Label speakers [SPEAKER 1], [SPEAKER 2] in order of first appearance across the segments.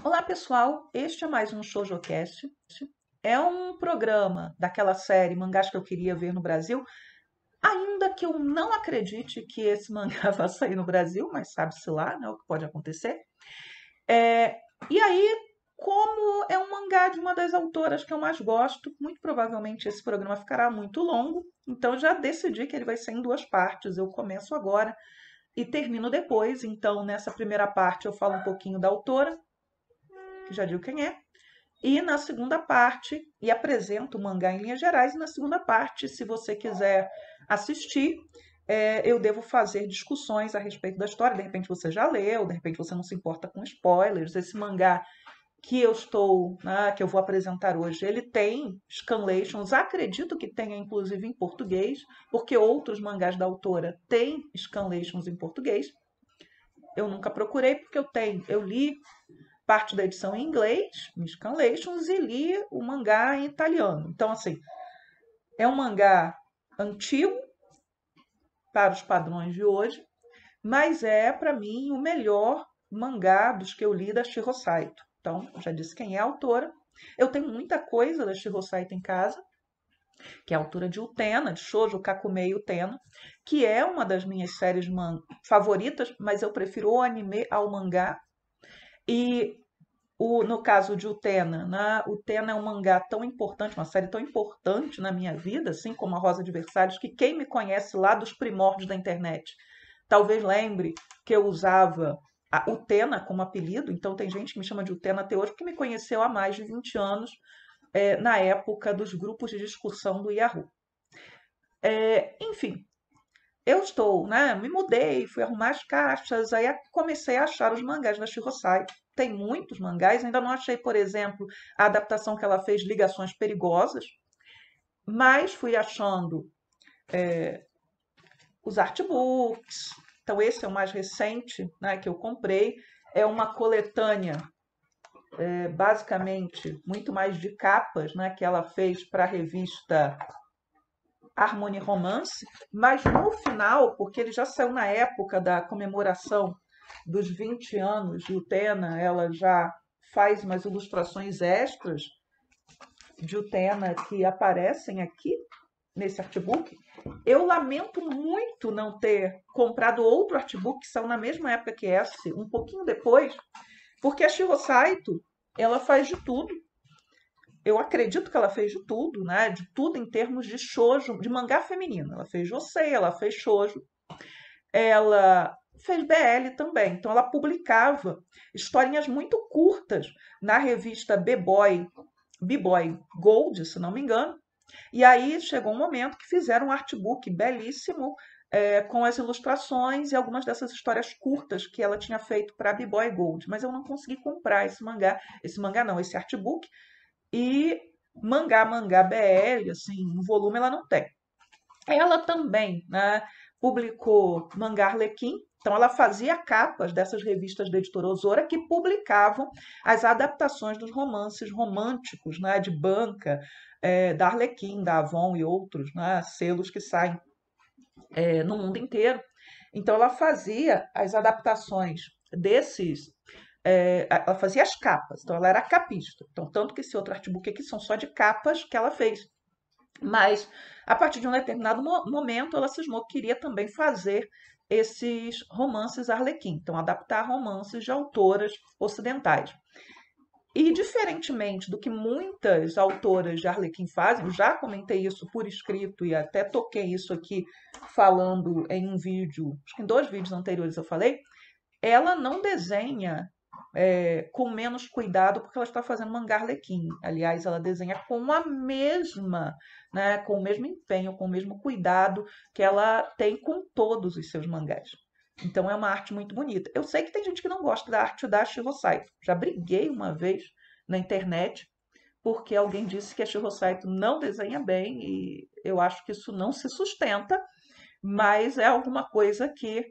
[SPEAKER 1] Olá, pessoal. Este é mais um ShoujoCast. É um programa daquela série Mangás que eu queria ver no Brasil, ainda que eu não acredite que esse mangá vá sair no Brasil, mas sabe-se lá, né, o que pode acontecer. É, e aí, como é um mangá de uma das autoras que eu mais gosto, muito provavelmente esse programa ficará muito longo, então eu já decidi que ele vai ser em duas partes. Eu começo agora e termino depois. Então, nessa primeira parte, eu falo um pouquinho da autora, que já digo quem é. E na segunda parte, e apresento o mangá em linhas gerais, e na segunda parte, se você quiser assistir, eu devo fazer discussões a respeito da história. De repente você já leu, de repente você não se importa com spoilers. Esse mangá que eu vou apresentar hoje, ele tem scanlations, acredito que tenha inclusive em português, porque outros mangás da autora têm scanlations em português. Eu nunca procurei porque eu li parte da edição em inglês, em scanlations, e li o mangá em italiano. Então, assim, é um mangá antigo para os padrões de hoje, mas é, para mim, o melhor mangá dos que eu li da Shiro Saito. Então, já disse quem é a autora. Eu tenho muita coisa da Shiro Saito em casa, que é a autora de Utena, de Shoujo Kakumei Utena, que é uma das minhas séries favoritas, mas eu prefiro o anime ao mangá. E no caso de Utena, né? Utena é um mangá tão importante, uma série tão importante na minha vida, assim como a Rosa de Versalhes, que quem me conhece lá dos primórdios da internet talvez lembre que eu usava a Utena como apelido. Então tem gente que me chama de Utena até hoje porque me conheceu há mais de 20 anos, na época dos grupos de discussão do Yahoo. Enfim, eu estou, né? Me mudei, fui arrumar as caixas, aí comecei a achar os mangás da Shihosai. Tem muitos mangás, ainda não achei, por exemplo, a adaptação que ela fez, Ligações Perigosas, mas fui achando os artbooks. Então, esse é o mais recente, né, que eu comprei. É uma coletânea, basicamente, muito mais de capas, né, que ela fez para a revista Harmony Romance, mas no final, porque ele já saiu na época da comemoração dos 20 anos de Utena, ela já faz umas ilustrações extras de Utena que aparecem aqui nesse artbook. Eu lamento muito não ter comprado outro artbook que saiu na mesma época que esse, um pouquinho depois, porque a Shiro Saito, ela faz de tudo. Eu acredito que ela fez de tudo, né? De tudo em termos de shoujo, de mangá feminino. Ela fez josei, ela fez shoujo, ela fez BL também. Então ela publicava historinhas muito curtas na revista B-Boy Gold, se não me engano. E aí chegou um momento que fizeram um artbook belíssimo, com as ilustrações e algumas dessas histórias curtas que ela tinha feito para B-Boy Gold. Mas eu não consegui comprar esse mangá não, esse artbook. E mangá BL, assim, no volume ela não tem. Ela também, né, publicou mangá Arlequim. Então ela fazia capas dessas revistas da editora Ozora que publicavam as adaptações dos romances românticos, né, de banca, da Arlequim, da Avon e outros, né, selos que saem no mundo inteiro. Então ela fazia as adaptações desses, ela fazia as capas, então ela era capista. Então, tanto que esse outro artbook aqui são só de capas que ela fez. Mas, a partir de um determinado momento, ela cismou que queria também fazer esses romances Arlequim, então adaptar romances de autoras ocidentais. E, diferentemente do que muitas autoras de Arlequim fazem, eu já comentei isso por escrito e até toquei isso aqui falando em um vídeo, acho que em 2 vídeos anteriores eu falei, ela não desenha com menos cuidado porque ela está fazendo mangá Arlequim. Aliás, ela desenha com a mesma, né, com o mesmo empenho, com o mesmo cuidado que ela tem com todos os seus mangás. Então é uma arte muito bonita. Eu sei que tem gente que não gosta da arte da Shiro Saito. Já briguei uma vez na internet porque alguém disse que a Shiro Saito não desenha bem e eu acho que isso não se sustenta, mas é alguma coisa que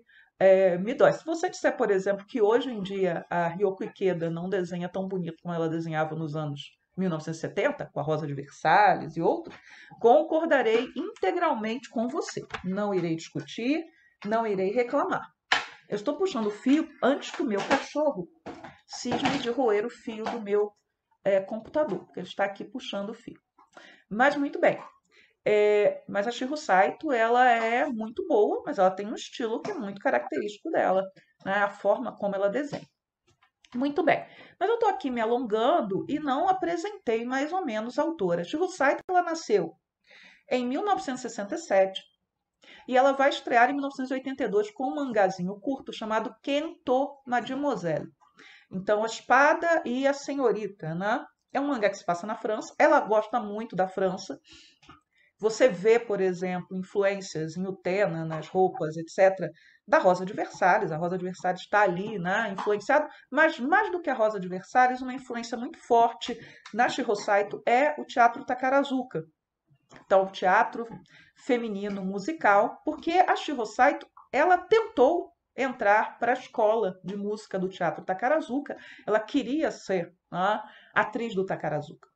[SPEAKER 1] me dói. Se você disser, por exemplo, que hoje em dia a Ryoko Ikeda não desenha tão bonito como ela desenhava nos anos 1970, com a Rosa de Versalhes e outros, concordarei integralmente com você. Não irei discutir, não irei reclamar. Eu estou puxando o fio antes que o meu cachorro cisne de roer o fio do meu computador, porque ele está aqui puxando o fio. Mas muito bem. Mas a Shiro Saito, ela é muito boa, mas ela tem um estilo que é muito característico dela, né? A forma como ela desenha. Muito bem. Mas eu estou aqui me alongando e não apresentei mais ou menos a autora. Shiro Saito, ela nasceu em 1967 e ela vai estrear em 1982 com um mangazinho curto chamado Kento Mademoiselle. Então, a Espada e a Senhorita, né? É um mangá que se passa na França. Ela gosta muito da França. Você vê, por exemplo, influências em Utena, nas roupas, etc., da Rosa de Versalhes. A Rosa de Versalhes está ali, né, influenciada, mas mais do que a Rosa de Versalhes, uma influência muito forte na Shiro Saito é o teatro Takarazuka. Então, o teatro feminino musical, porque a Shiro Saito, ela tentou entrar para a escola de música do teatro Takarazuka. Ela queria ser, né, atriz do Takarazuka,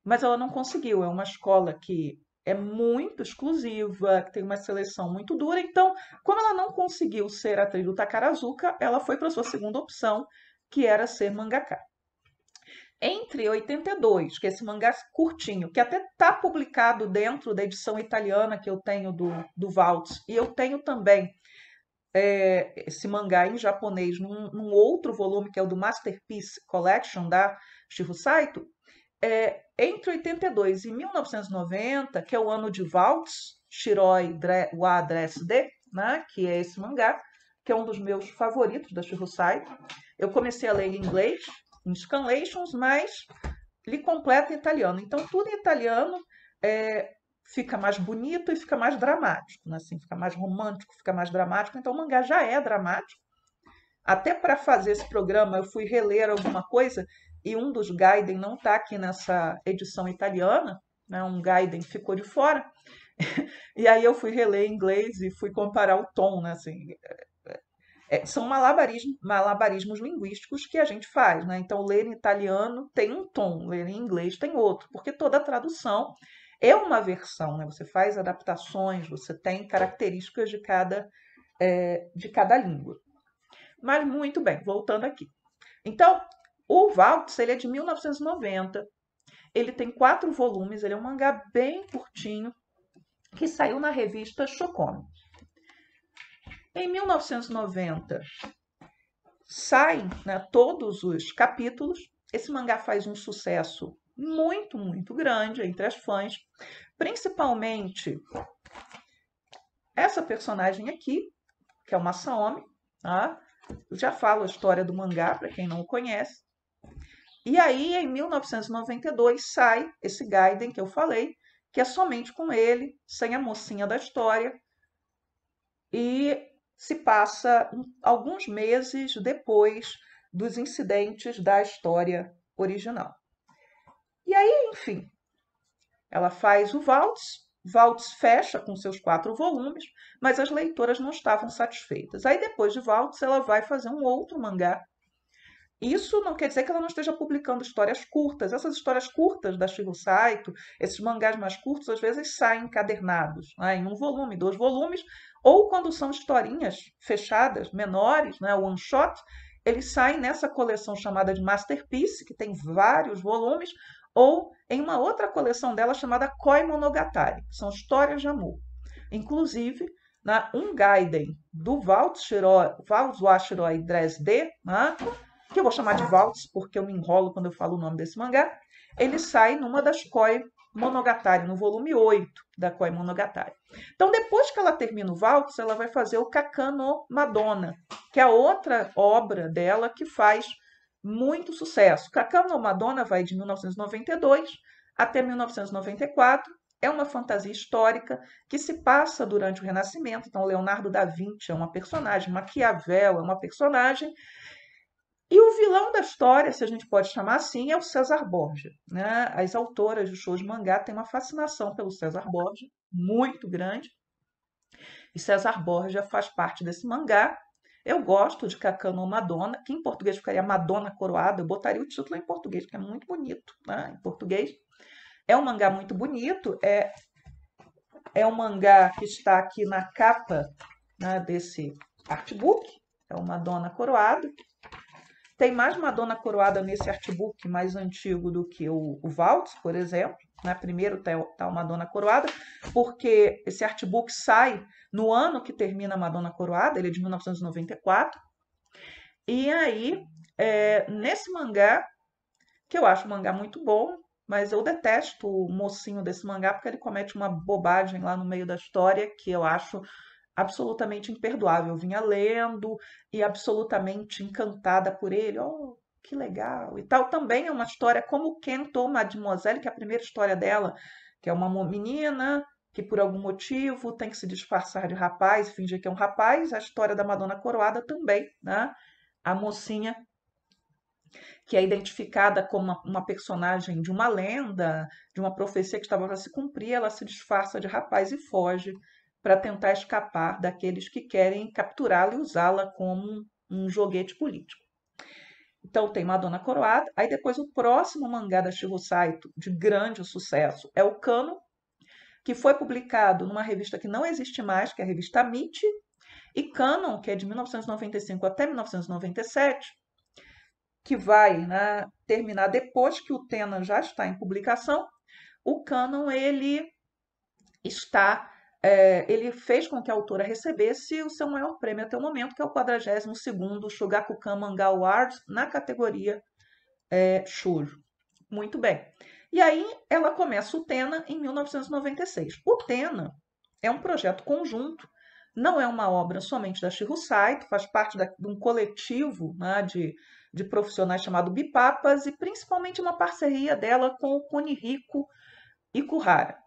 [SPEAKER 1] mas ela não conseguiu. É uma escola que é muito exclusiva, que tem uma seleção muito dura. Então, como ela não conseguiu ser atriz do Takarazuka, ela foi para sua segunda opção, que era ser mangaka. Entre 82, que é esse mangá curtinho, que até está publicado dentro da edição italiana que eu tenho do Waltz, e eu tenho também esse mangá em japonês num outro volume, que é o do Masterpiece Collection da Shiro Saito, entre 82 e 1990, que é o ano de Waltz, Shiroi wa Dress de, né, que é esse mangá, que é um dos meus favoritos da Shiro Saito. Eu comecei a ler em inglês, em scanlations, mas li completo em italiano. Então, tudo em italiano fica mais bonito e fica mais dramático, né? Assim, fica mais romântico, fica mais dramático. Então, o mangá já é dramático. Até para fazer esse programa, eu fui reler alguma coisa e um dos Gaiden não está aqui nessa edição italiana, né? Um Gaiden ficou de fora. E aí eu fui reler em inglês e fui comparar o tom, né? Assim, são malabarismos linguísticos que a gente faz, né? Então, ler em italiano tem um tom, ler em inglês tem outro, porque toda tradução é uma versão, né? Você faz adaptações, você tem características de cada língua. Mas muito bem, voltando aqui. Então, o Waltz, ele é de 1990, ele tem 4 volumes, ele é um mangá bem curtinho, que saiu na revista Shokomi. Em 1990, saem, né, todos os capítulos. Esse mangá faz um sucesso muito, muito grande entre as fãs, principalmente essa personagem aqui, que é o Masaomi, tá? Eu já falo a história do mangá para quem não o conhece. E aí, em 1992, sai esse Gaiden que eu falei, que é somente com ele, sem a mocinha da história, e se passa alguns meses depois dos incidentes da história original. E aí, enfim, ela faz o Waltz. Waltz fecha com seus 4 volumes, mas as leitoras não estavam satisfeitas. Aí, depois de Waltz, ela vai fazer um outro mangá. Isso não quer dizer que ela não esteja publicando histórias curtas. Essas histórias curtas da Shiro Saito, esses mangás mais curtos, às vezes saem encadernados, né, em 1 volume, 2 volumes, ou quando são historinhas fechadas, menores, né, one shot, eles saem nessa coleção chamada de Masterpiece, que tem vários volumes, ou em uma outra coleção dela chamada Koi Monogatari, que são histórias de amor. Inclusive, um Gaiden do Waltz wa Shiroi Dresde, né, que eu vou chamar de Waltz, porque eu me enrolo quando eu falo o nome desse mangá, ele sai numa das Koi Monogatari, no volume 8 da Koi Monogatari. Então, depois que ela termina o Waltz, ela vai fazer o Kakan no Madonna, que é a outra obra dela que faz muito sucesso. Kakan no Madonna vai de 1992 até 1994. É uma fantasia histórica que se passa durante o Renascimento. Então, Leonardo da Vinci é uma personagem, Maquiavel é uma personagem, e o vilão da história, se a gente pode chamar assim, é o César Borgia, né? As autoras de shows de mangá têm uma fascinação pelo César Borgia muito grande. E César Borgia faz parte desse mangá. Eu gosto de Kakan no Madonna, que em português ficaria Madonna Coroada. Eu botaria o título em português, que é muito bonito, né? Em português. É um mangá muito bonito. É um mangá que está aqui na capa, né, desse artbook. É o Madonna Coroada. Tem mais Madonna Coroada nesse artbook mais antigo do que o Waltz, por exemplo. Né? Primeiro tá o Madonna Coroada, porque esse artbook sai no ano que termina a Madonna Coroada, ele é de 1994. E aí, nesse mangá, que eu acho um mangá muito bom, mas eu detesto o mocinho desse mangá porque ele comete uma bobagem lá no meio da história que eu acho absolutamente imperdoável. Eu vinha lendo e absolutamente encantada por ele. Oh, que legal e tal. Também é uma história como Kento Mademoiselle, que é a primeira história dela, que é uma menina que por algum motivo tem que se disfarçar de rapaz, fingir que é um rapaz. A história da Madonna Coroada também, né? A mocinha que é identificada como uma personagem de uma lenda, de uma profecia que estava para se cumprir, ela se disfarça de rapaz e foge para tentar escapar daqueles que querem capturá-la e usá-la como um joguete político. Então tem Madonna Coroada, aí depois o próximo mangá da Shiro Saito, de grande sucesso, é o Kano, que foi publicado numa revista que não existe mais, que é a revista Michi, e Canon, que é de 1995 até 1997, que vai, né, terminar depois que o Tena já está em publicação. O Canon ele fez com que a autora recebesse o seu maior prêmio até o momento, que é o 42º Shogakukan Manga Awards na categoria Shoujo. Muito bem. E aí ela começa o Tena em 1996. O Tena é um projeto conjunto, não é uma obra somente da Shiro Saito, faz parte de um coletivo, né, de profissionais chamado Bipapas, e principalmente uma parceria dela com o Kunihiko Ikuhara.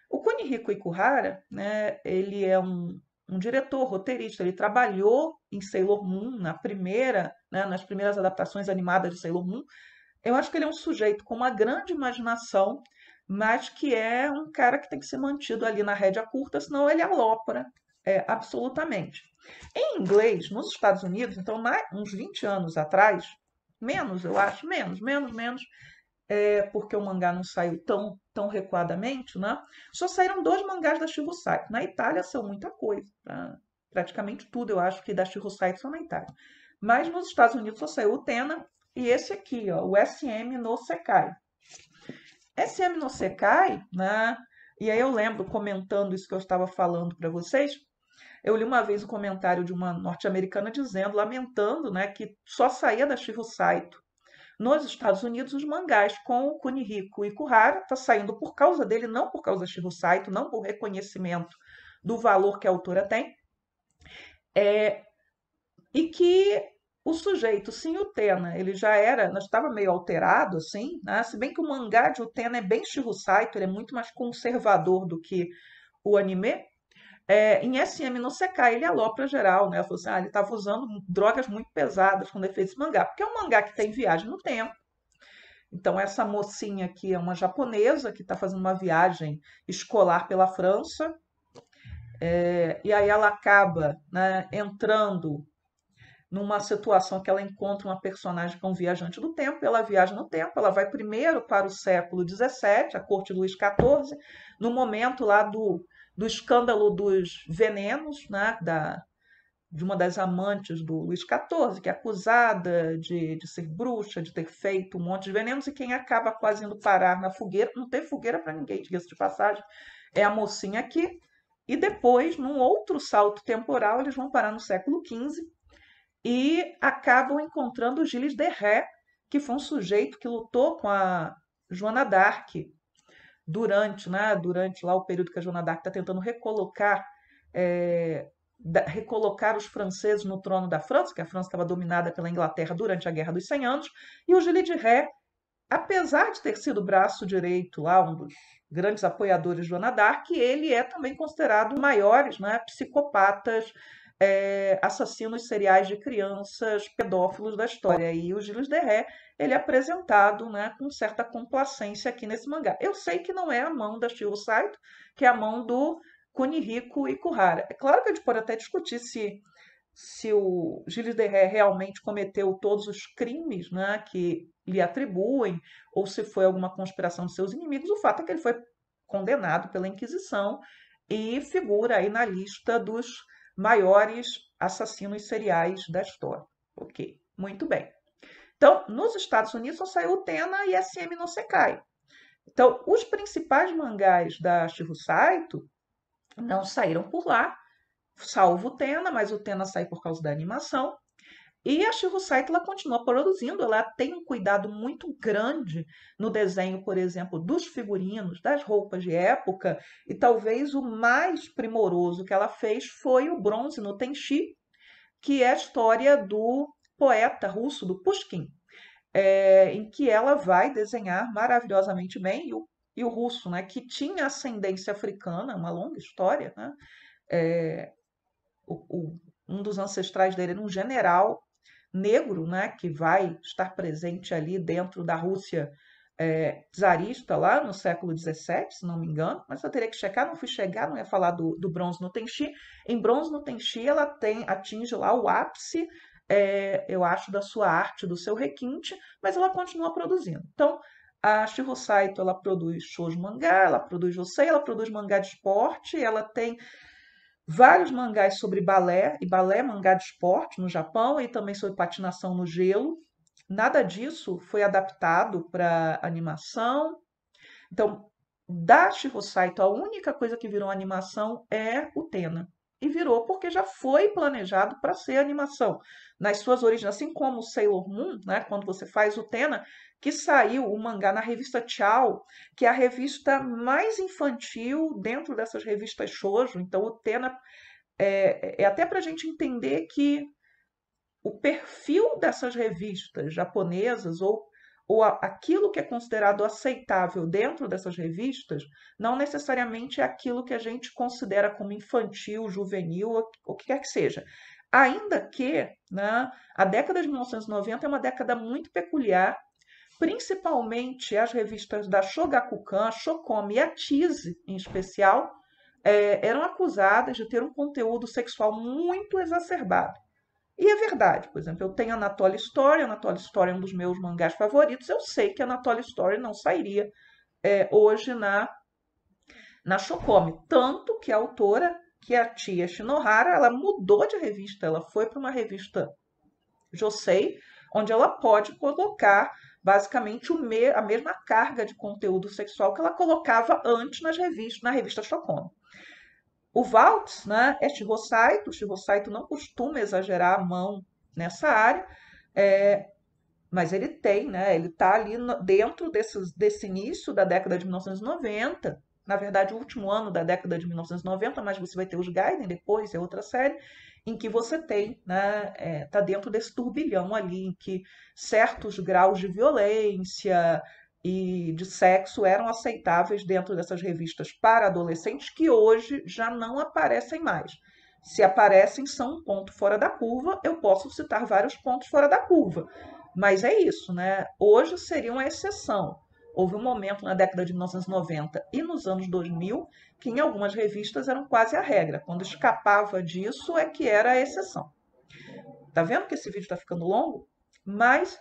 [SPEAKER 1] O Kunihiko Ikuhara, né, ele é um diretor, roteirista, ele trabalhou em Sailor Moon, nas primeiras adaptações animadas de Sailor Moon. Eu acho que ele é um sujeito com uma grande imaginação, mas que é um cara que tem que ser mantido ali na rédea curta, senão ele alopra absolutamente. Em inglês, nos Estados Unidos, então, uns 20 anos atrás, menos, eu acho, menos, porque o mangá não saiu tão recuadamente, né? Só saíram 2 mangás da Shiro Saito. Na Itália são muita coisa, tá? Praticamente tudo eu acho que da Shiro Saito são na Itália. Mas nos Estados Unidos só saiu o Tena e esse aqui, ó, o SM no Sekai. SM no Sekai, né? E aí eu lembro, comentando isso que eu estava falando para vocês, eu li uma vez um comentário de uma norte-americana dizendo, lamentando, né, que só saía da Shiro Saito nos Estados Unidos os mangás com o Kunihiko Ikuhara, está saindo por causa dele, não por causa da Shiro Saito, não por reconhecimento do valor que a autora tem, e que o sujeito, sim, o Utena, ele já estava meio alterado, assim, né? Se bem que o mangá de Utena é bem Shiro Saito, ele é muito mais conservador do que o anime. Em SM no Sekai, ele alopra geral, né? Ela falou assim, ele estava usando drogas muito pesadas quando ele fez esse mangá, porque é um mangá que tem viagem no tempo. Então, essa mocinha aqui é uma japonesa que está fazendo uma viagem escolar pela França, e aí ela acaba, né, entrando numa situação que ela encontra uma personagem que é um viajante do tempo, ela viaja no tempo, ela vai primeiro para o século XVII, a corte de Luís XIV, no momento lá do escândalo dos venenos, né, de uma das amantes do Luís XIV, que é acusada de ser bruxa, de ter feito um monte de venenos, e quem acaba quase indo parar na fogueira, não tem fogueira para ninguém, diga-se de passagem, é a mocinha aqui, e depois, num outro salto temporal, eles vão parar no século XV, e acabam encontrando o Gilles de Rais, que foi um sujeito que lutou com a Joana d'Arc durante lá o período que a Joana d'Arc está tentando recolocar os franceses no trono da França, que a França estava dominada pela Inglaterra durante a Guerra dos 100 Anos, e o Gilles de Rais, apesar de ter sido o braço direito lá, um dos grandes apoiadores de Joana d'Arc, ele é também considerado um dos maiores, né, psicopatas, assassinos seriais de crianças, pedófilos da história. E o Gilles de Rais, ele é apresentado, né, com certa complacência aqui nesse mangá. Eu sei que não é a mão da Shiro Saito, que é a mão do Kunihiko Ikuhara. É claro que a gente pode até discutir se o Gilles de Rais realmente cometeu todos os crimes, né, que lhe atribuem, ou se foi alguma conspiração de seus inimigos. O fato é que ele foi condenado pela Inquisição e figura aí na lista dos maiores assassinos seriais da história. Ok, muito bem. Então, nos Estados Unidos só saiu Utena e SM no Sekai. Então, os principais mangás da Shiho Saito não saíram por lá, salvo o Utena, mas o Utena sai por causa da animação. E a Shiho Saito ela continua produzindo, ela tem um cuidado muito grande no desenho, por exemplo, dos figurinos, das roupas de época, e talvez o mais primoroso que ela fez foi o Bronze no Tenchi, que é a história do poeta russo, do Pushkin, em que ela vai desenhar maravilhosamente bem, e o russo, né, que tinha ascendência africana, uma longa história, né, é, um dos ancestrais dele era um general negro, né, que vai estar presente ali dentro da Rússia czarista lá no século XVII, se não me engano, mas eu teria que checar, não fui chegar, não ia falar do Bronze no Tenchi. Em Bronze no Tenchi ela atinge lá o ápice, eu acho, da sua arte, do seu requinte, mas ela continua produzindo. Então, a Shiho Saito, ela produz shoujo mangá, ela produz josei, ela produz mangá de esporte, ela tem vários mangás sobre balé, e balé é mangá de esporte no Japão, e também sobre patinação no gelo. Nada disso foi adaptado para animação. Então, da Shiho Saito, a única coisa que virou animação é o Tena. E virou porque já foi planejado para ser animação. Nas suas origens, assim como o Sailor Moon, né, quando você faz o Tena, que saiu o mangá na revista Tchau, que é a revista mais infantil dentro dessas revistas shoujo. Então, o Tena é até para a gente entender que o perfil dessas revistas japonesas ou aquilo que é considerado aceitável dentro dessas revistas não necessariamente é aquilo que a gente considera como infantil, juvenil, ou o que quer que seja. Ainda que, né, a década de 1990 é uma década muito peculiar, principalmente as revistas da Shogakukan, a Shokomi e a Tise, em especial, eram acusadas de ter um conteúdo sexual muito exacerbado. E é verdade, por exemplo, eu tenho Anatoly Story é um dos meus mangás favoritos, eu sei que Anatoly Story não sairia hoje na Shokomi. Tanto que a autora, que é a Tia Shinohara, ela mudou de revista, ela foi para uma revista Josei, onde ela pode colocar basicamente a mesma carga de conteúdo sexual que ela colocava antes na revista Shokomi. O Waltz, né, é Shiho Saito. O Shiho Saito não costuma exagerar a mão nessa área, mas ele tem, né, ele está ali dentro desse início da década de 1990, na verdade, o último ano da década de 1990, mas você vai ter os Gaiden depois, é outra série, em que você tem, né, tá dentro desse turbilhão ali, em que certos graus de violência e de sexo eram aceitáveis dentro dessas revistas para adolescentes que hoje já não aparecem mais. Se aparecem, são um ponto fora da curva, eu posso citar vários pontos fora da curva. Mas é isso, né? Hoje seria uma exceção. Houve um momento na década de 1990 e nos anos 2000 que em algumas revistas eram quase a regra. Quando escapava disso é que era a exceção. Tá vendo que esse vídeo está ficando longo? Mas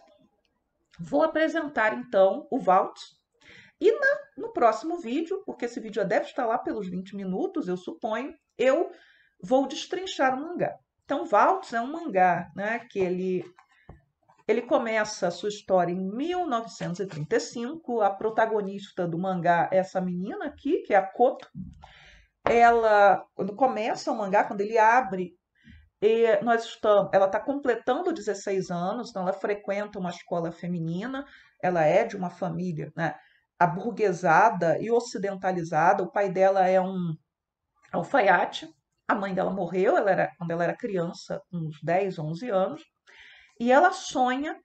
[SPEAKER 1] vou apresentar então o Waltz. E no próximo vídeo, porque esse vídeo já deve estar lá pelos 20 minutos, eu suponho, eu vou destrinchar o mangá. Então, Waltz é um mangá, né, que ele começa a sua história em 1935. A protagonista do mangá é essa menina aqui, que é a Koto. Ela, quando começa o mangá, quando ele abre, ela está completando 16 anos, então ela frequenta uma escola feminina, ela é de uma família, né, aburguesada e ocidentalizada. O pai dela é um alfaiate, a mãe dela morreu quando ela era criança, uns 10, 11 anos, e ela sonha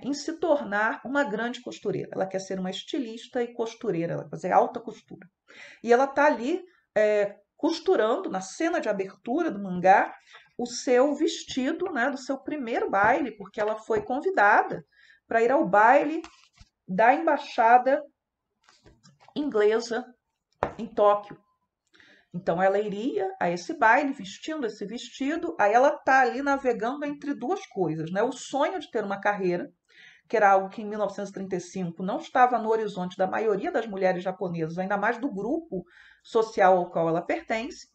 [SPEAKER 1] em se tornar uma grande costureira. Ela quer ser uma estilista e costureira, ela quer fazer alta costura. E ela está ali costurando, na cena de abertura do mangá, o seu vestido, né, do seu primeiro baile, porque ela foi convidada para ir ao baile da embaixada inglesa em Tóquio. Então ela iria a esse baile vestindo esse vestido, aí ela está ali navegando entre duas coisas, né? O sonho de ter uma carreira, que era algo que em 1935 não estava no horizonte da maioria das mulheres japonesas, ainda mais do grupo social ao qual ela pertence,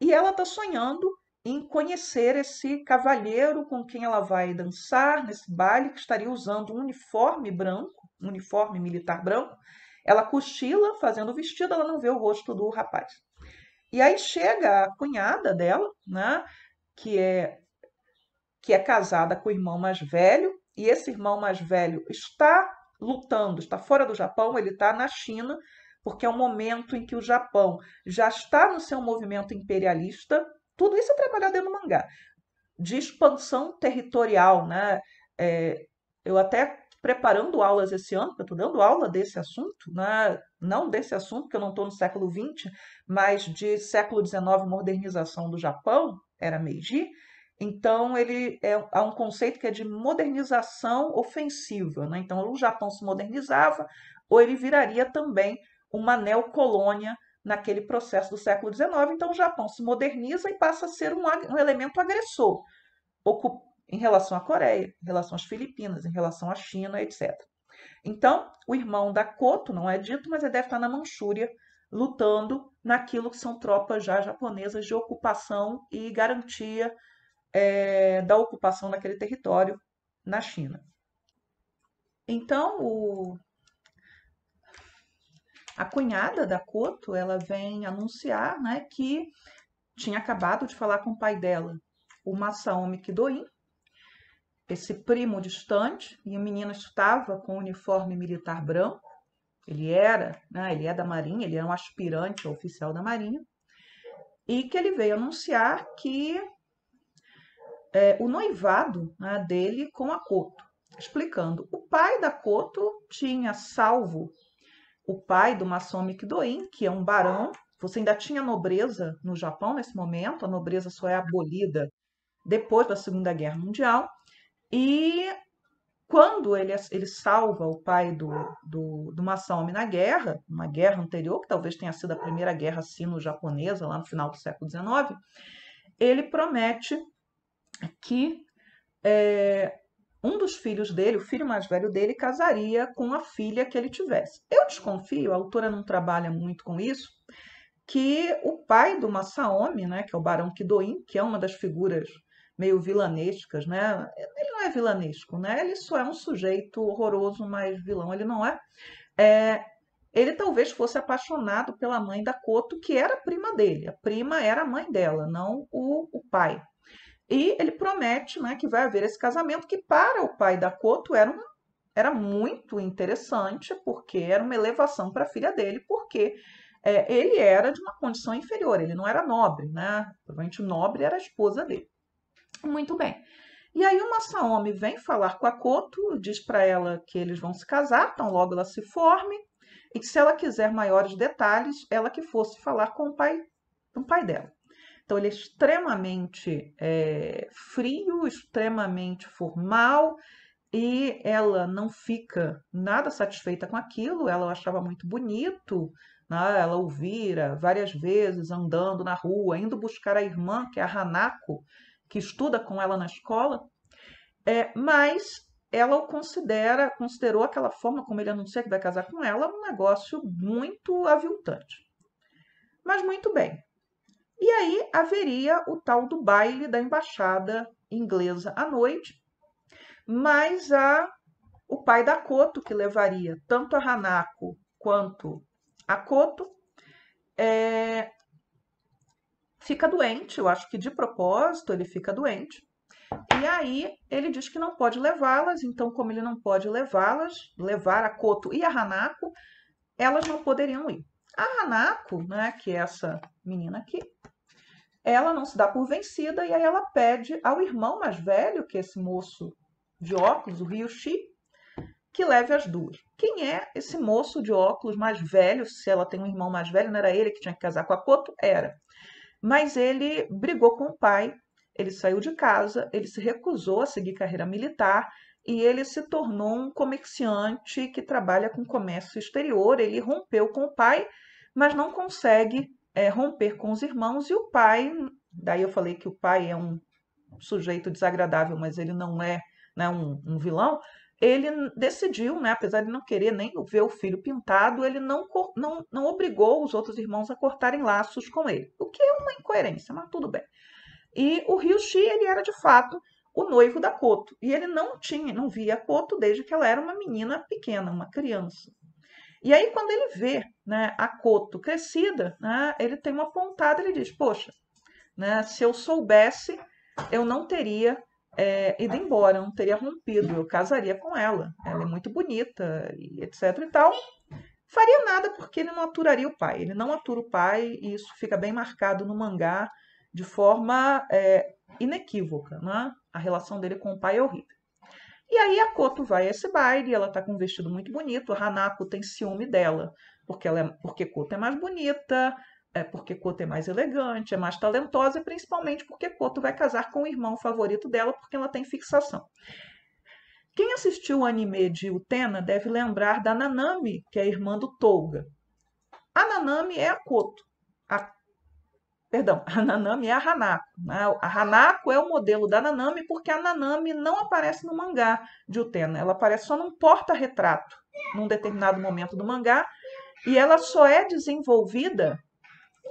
[SPEAKER 1] e ela está sonhando em conhecer esse cavalheiro com quem ela vai dançar nesse baile, que estaria usando um uniforme branco, um uniforme militar branco. Ela cochila fazendo o vestido, ela não vê o rosto do rapaz. E aí chega a cunhada dela, né, que é casada com o irmão mais velho, e esse irmão mais velho está lutando, está fora do Japão, ele está na China, porque é um momento em que o Japão já está no seu movimento imperialista. Tudo isso é trabalhado dentro do mangá, de expansão territorial, né? Eu até preparando aulas esse ano, porque eu estou dando aula desse assunto, né? Não desse assunto, porque eu não estou no século XX, mas de século XIX, modernização do Japão, era Meiji. Então, há um conceito que é de modernização ofensiva, né? Então, o Japão se modernizava, ou ele viraria também uma neocolônia naquele processo do século XIX. Então, o Japão se moderniza e passa a ser um elemento agressor em relação à Coreia, em relação às Filipinas, em relação à China, etc. Então, o irmão da Koto, não é dito, mas ele deve estar na Manchúria, lutando naquilo que são tropas já japonesas de ocupação e garantia da ocupação daquele território na China. Então, a cunhada da Koto, ela vem anunciar, né, que tinha acabado de falar com o pai dela, o Masaomi Kidoin, esse primo distante, e o menino estava com o uniforme militar branco. Ele era, né, ele é da Marinha, ele é um aspirante a oficial da Marinha, e que ele veio anunciar que o noivado, né, dele com a Koto, explicando. O pai da Koto tinha salvo o pai do Masaomi Kidoin, que é um barão. Você ainda tinha nobreza no Japão nesse momento, a nobreza só é abolida depois da Segunda Guerra Mundial. E quando ele salva o pai do Masaomi na guerra, uma guerra anterior, que talvez tenha sido a primeira guerra sino-japonesa, lá no final do século XIX, ele promete que um dos filhos dele, o filho mais velho dele, casaria com a filha que ele tivesse. Eu desconfio, a autora não trabalha muito com isso, que o pai do Masaomi, né, que é o Barão Kidoin, que é uma das figuras meio vilanescas, né? Ele não é vilanesco, né? Ele só é um sujeito horroroso, mas vilão ele não é. Ele talvez fosse apaixonado pela mãe da Koto, que era prima dele. A prima era a mãe dela, não o pai. E ele promete, né, que vai haver esse casamento, que para o pai da Koto era muito interessante, porque era uma elevação para a filha dele, porque ele era de uma condição inferior, ele não era nobre, né? Provavelmente o nobre era a esposa dele. Muito bem. E aí o Masaomi vem falar com a Koto, diz para ela que eles vão se casar, tão logo ela se forme, e que se ela quiser maiores detalhes, ela que fosse falar com o pai dela. Então ele é extremamente frio, extremamente formal, e ela não fica nada satisfeita com aquilo, ela o achava muito bonito, né? Ela o vira várias vezes andando na rua, indo buscar a irmã, que é a Hanako, que estuda com ela na escola, mas ela o considerou aquela forma como ele anuncia que vai casar com ela, um negócio muito aviltante. Mas muito bem. E aí haveria o tal do baile da embaixada inglesa à noite, mas o pai da Koto, que levaria tanto a Hanako quanto a Koto, fica doente, eu acho que de propósito ele fica doente. E aí ele diz que não pode levá-las, então como ele não pode levar a Koto e a Hanako, elas não poderiam ir. A Hanako, né, que é essa menina aqui, ela não se dá por vencida e aí ela pede ao irmão mais velho, que é esse moço de óculos, o Ryushi, que leve as duas. Quem é esse moço de óculos mais velho? Se ela tem um irmão mais velho, não era ele que tinha que casar com a Koto? Era. Mas ele brigou com o pai, ele saiu de casa, ele se recusou a seguir carreira militar e ele se tornou um comerciante que trabalha com comércio exterior. Ele rompeu com o pai, mas não consegue romper com os irmãos, e o pai, daí eu falei que o pai é um sujeito desagradável, mas ele não é, né, um vilão. Ele decidiu, né, apesar de não querer nem ver o filho pintado, ele não obrigou os outros irmãos a cortarem laços com ele, o que é uma incoerência, mas tudo bem. E o Ryushi, ele era de fato o noivo da Koto. E ele não via a Koto desde que ela era uma menina pequena, uma criança. E aí, quando ele vê, né, a Koto crescida, né, ele tem uma pontada, ele diz, poxa, né, se eu soubesse, eu não teria ido embora, eu não teria rompido, eu casaria com ela. Ela é muito bonita, e etc e tal. Faria nada porque ele não aturaria o pai. Ele não atura o pai e isso fica bem marcado no mangá de forma inequívoca, né? A relação dele com o pai é horrível. E aí a Koto vai a esse baile, ela tá com um vestido muito bonito, a Hanako tem ciúme dela, porque Koto é mais bonita, porque Koto é mais elegante, é mais talentosa, e principalmente porque Koto vai casar com o irmão favorito dela, porque ela tem fixação. Quem assistiu o anime de Utena deve lembrar da Nanami, que é a irmã do Touga. A Nanami é a Koto. Perdão, a Nanami é a Hanako. Né? A Hanako é o modelo da Nanami porque a Nanami não aparece no mangá de Utena. Ela aparece só num porta-retrato, num determinado momento do mangá, e ela só é desenvolvida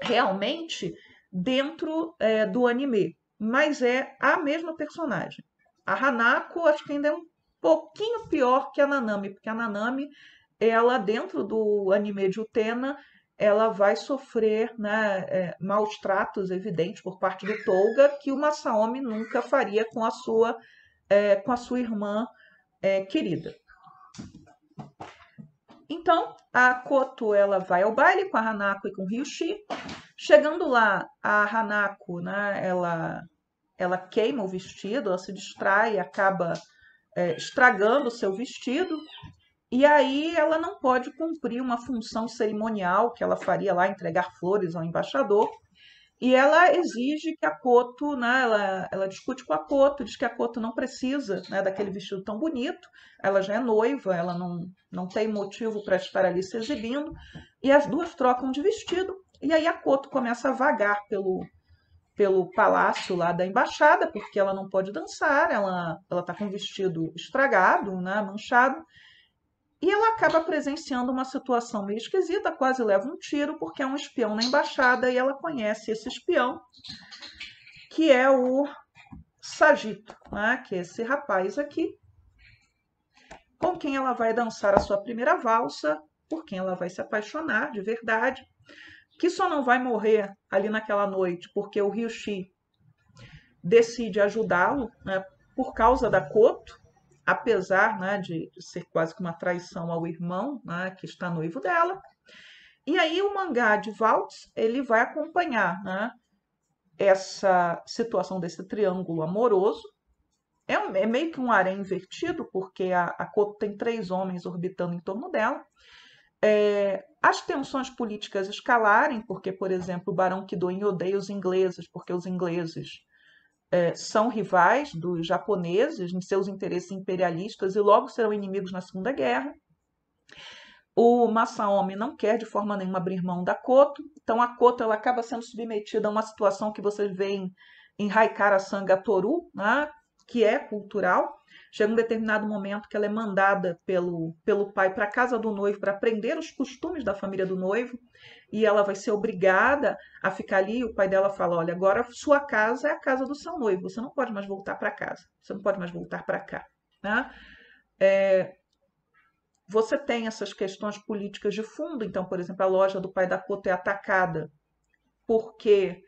[SPEAKER 1] realmente dentro do anime. Mas é a mesma personagem. A Hanako acho que ainda é um pouquinho pior que a Nanami, porque a Nanami, ela dentro do anime de Utena, ela vai sofrer, né, maus tratos evidentes por parte do Touga, que o Masaomi nunca faria com a sua irmã querida. Então, a Koto ela vai ao baile com a Hanako e com o Ryushi. Chegando lá, a Hanako, né, ela queima o vestido, ela se distrai, acaba estragando o seu vestido. E aí ela não pode cumprir uma função cerimonial que ela faria lá, entregar flores ao embaixador. E ela exige que a Koto, né, ela discute com a Koto, diz que a Koto não precisa, né, daquele vestido tão bonito, ela já é noiva, ela não tem motivo para estar ali se exibindo, e as duas trocam de vestido, e aí a Koto começa a vagar pelo palácio lá da embaixada, porque ela não pode dançar, ela está com o vestido estragado, né, manchado, e ela acaba presenciando uma situação meio esquisita, quase leva um tiro, porque é um espião na embaixada e ela conhece esse espião, que é o Sagito, né? Que é esse rapaz aqui, com quem ela vai dançar a sua primeira valsa, por quem ela vai se apaixonar de verdade, que só não vai morrer ali naquela noite, porque o Ryushi decide ajudá-lo, né, por causa da Koto, apesar, né, de ser quase que uma traição ao irmão, né, que está noivo dela. E aí o mangá de Waltz, ele vai acompanhar, né, essa situação desse triângulo amoroso. É meio que um harém invertido, porque a Koto tem 3 homens orbitando em torno dela. As tensões políticas escalarem, porque, por exemplo, o Barão Kidoin odeia os ingleses, porque os ingleses são rivais dos japoneses em seus interesses imperialistas e logo serão inimigos na Segunda Guerra. O Masaomi não quer de forma nenhuma abrir mão da Koto, então a Koto ela acaba sendo submetida a uma situação que vocês veem em Haikara Sangatoru, né, que é cultural. Chega um determinado momento que ela é mandada pelo pai para a casa do noivo para aprender os costumes da família do noivo e ela vai ser obrigada a ficar ali. O pai dela fala: olha, agora sua casa é a casa do seu noivo, você não pode mais voltar para casa, você não pode mais voltar para cá. Né? Você tem essas questões políticas de fundo. Então, por exemplo, a loja do pai da Koto é atacada porque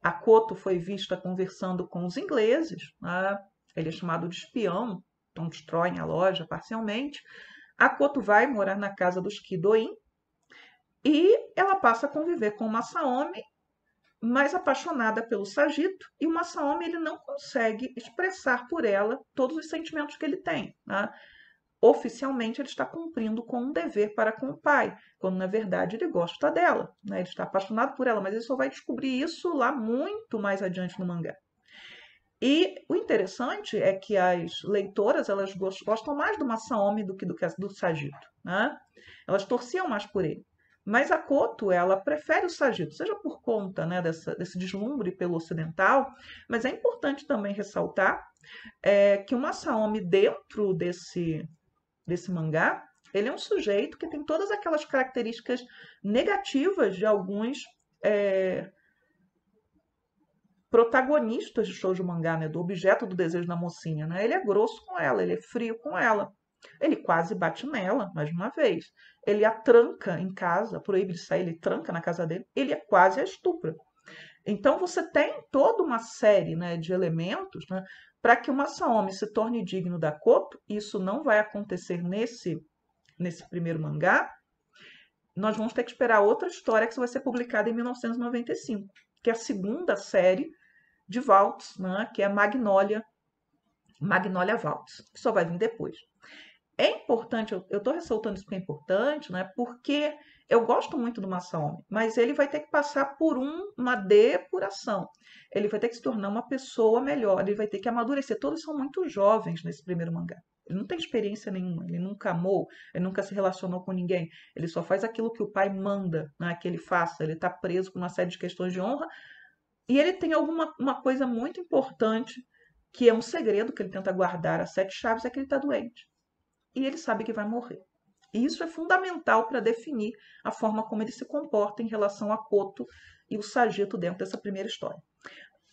[SPEAKER 1] a Koto foi vista conversando com os ingleses, né? Ele é chamado de espião, então destroem a loja parcialmente. A Koto vai morar na casa dos Kidoin e ela passa a conviver com o Masaomi, mais apaixonada pelo Sagito, e o Masaomi ele não consegue expressar por ela todos os sentimentos que ele tem. Né? Oficialmente ele está cumprindo com um dever para com o pai, quando na verdade ele gosta dela, né? Ele está apaixonado por ela, mas ele só vai descobrir isso lá muito mais adiante no mangá. E o interessante é que as leitoras elas gostam mais do Masaomi do que do Sagito, né? Elas torciam mais por ele. Mas a Koto, ela prefere o Sagito, seja por conta, né, desse deslumbre pelo ocidental, mas é importante também ressaltar que o Masaomi, dentro desse mangá, ele é um sujeito que tem todas aquelas características negativas de alguns protagonistas de shoujo mangá, né, do objeto do desejo da mocinha, né? Ele é grosso com ela, ele é frio com ela. Ele quase bate nela, mais uma vez. Ele a tranca em casa, proíbe de sair, ele tranca na casa dele. Ele é quase a estupra. Então você tem toda uma série, né, de elementos, né, para que o Masaomi se torne digno da Koto. Isso não vai acontecer nesse primeiro mangá. Nós vamos ter que esperar outra história que vai ser publicada em 1995, que é a segunda série de Waltz, né, que é Magnolia Waltz, que só vai vir depois. É importante, eu estou ressaltando isso porque é importante, né, porque eu gosto muito do Masaomi, mas ele vai ter que passar por uma depuração. Ele vai ter que se tornar uma pessoa melhor, ele vai ter que amadurecer. Todos são muito jovens nesse primeiro mangá. Ele não tem experiência nenhuma, ele nunca amou, ele nunca se relacionou com ninguém. Ele só faz aquilo que o pai manda, né, que ele faça. Ele está preso por uma série de questões de honra. E ele tem uma coisa muito importante, que é um segredo que ele tenta guardar a sete chaves, é que ele está doente. E ele sabe que vai morrer. E isso é fundamental para definir a forma como ele se comporta em relação a Koto e o Sagito dentro dessa primeira história.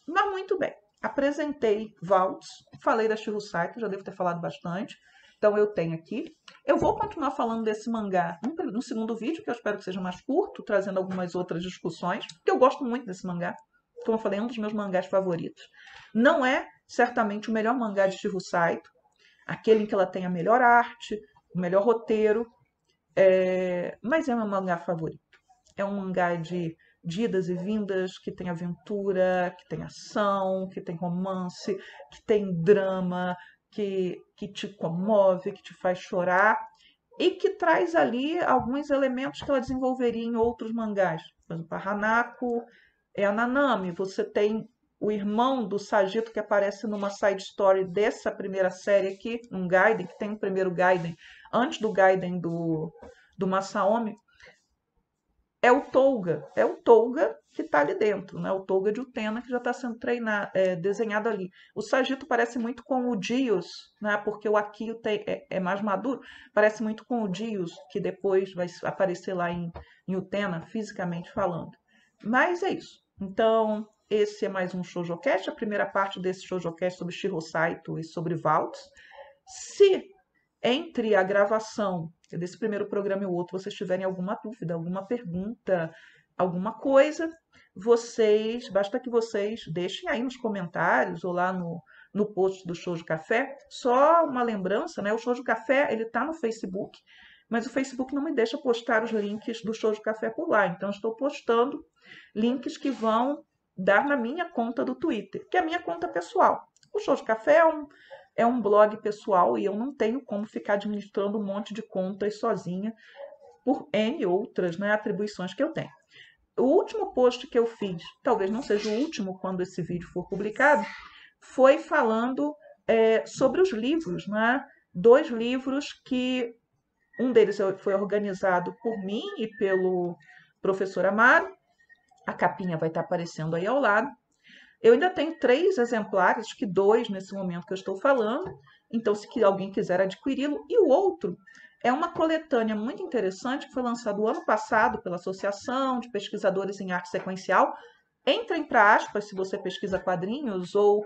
[SPEAKER 1] Mas muito bem, apresentei Waltz, falei da Shiro Saito, já devo ter falado bastante, então eu tenho aqui. Eu vou continuar falando desse mangá no segundo vídeo, que eu espero que seja mais curto, trazendo algumas outras discussões, porque eu gosto muito desse mangá. Como eu falei, é um dos meus mangás favoritos. Não é certamente o melhor mangá de Shiro Saito, aquele em que ela tem a melhor arte, o melhor roteiro, mas é meu mangá favorito. É um mangá de idas e vindas, que tem aventura, que tem ação, que tem romance, que tem drama, que te comove, que te faz chorar, e que traz ali alguns elementos que ela desenvolveria em outros mangás. Por exemplo, a Hanako é a Nanami, você tem o irmão do Sagito que aparece numa side story dessa primeira série aqui, um Gaiden, que tem o primeiro Gaiden, antes do Gaiden do Masaomi, é o Touga que está ali dentro, né? O Touga de Utena, que já está sendo desenhado ali. O Sagito parece muito com o Dios, né? Porque o Akio é mais maduro, parece muito com o Dios, que depois vai aparecer lá em Utena, fisicamente falando. Mas é isso. Então, esse é mais um ShoujoCast, a primeira parte desse ShoujoCast sobre Shiro Saito e sobre Waltz. Se entre a gravação desse primeiro programa e o outro vocês tiverem alguma dúvida, alguma pergunta, alguma coisa, basta que vocês deixem aí nos comentários ou lá no post do Shoujo Café. Só uma lembrança, né? O Shoujo Café, ele tá no Facebook, mas o Facebook não me deixa postar os links do Shoujo Café por lá. Então, estou postando links que vão dar na minha conta do Twitter, que é a minha conta pessoal. O Shoujo Café é um blog pessoal e eu não tenho como ficar administrando um monte de contas sozinha por N outras, né, atribuições que eu tenho. O último post que eu fiz, talvez não seja o último quando esse vídeo for publicado, foi falando sobre os livros, né? 2 livros que um deles foi organizado por mim e pelo professor Amaro. A capinha vai estar aparecendo aí ao lado. Eu ainda tenho 3 exemplares, acho que 2 nesse momento que eu estou falando. Então, se alguém quiser adquiri-lo. E o outro é uma coletânea muito interessante que foi lançado o ano passado pela Associação de Pesquisadores em Arte Sequencial. Entrem para Aspas se você pesquisa quadrinhos ou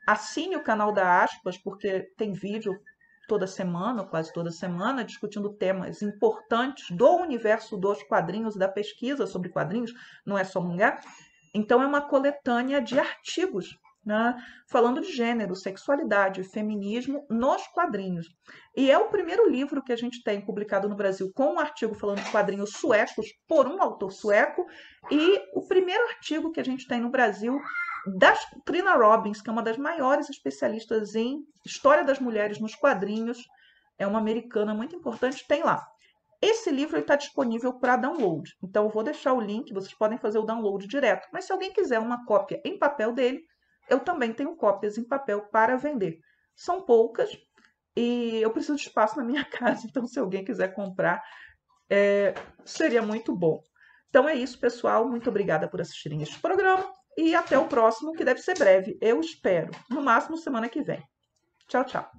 [SPEAKER 1] assine o canal da Aspas, porque tem vídeo toda semana, ou quase toda semana, discutindo temas importantes do universo dos quadrinhos, da pesquisa sobre quadrinhos, não é só mangá. Então, é uma coletânea de artigos, né, falando de gênero, sexualidade, feminismo nos quadrinhos. E é o primeiro livro que a gente tem publicado no Brasil com um artigo falando de quadrinhos suecos por um autor sueco e o primeiro artigo que a gente tem no Brasil da Trina Robbins, que é uma das maiores especialistas em história das mulheres nos quadrinhos, é uma americana muito importante, tem lá. Esse livro está disponível para download, então eu vou deixar o link, vocês podem fazer o download direto, mas se alguém quiser uma cópia em papel dele, eu também tenho cópias em papel para vender. São poucas e eu preciso de espaço na minha casa, então se alguém quiser comprar, seria muito bom. Então é isso, pessoal, muito obrigada por assistirem este programa e até o próximo, que deve ser breve, eu espero, no máximo semana que vem. Tchau, tchau.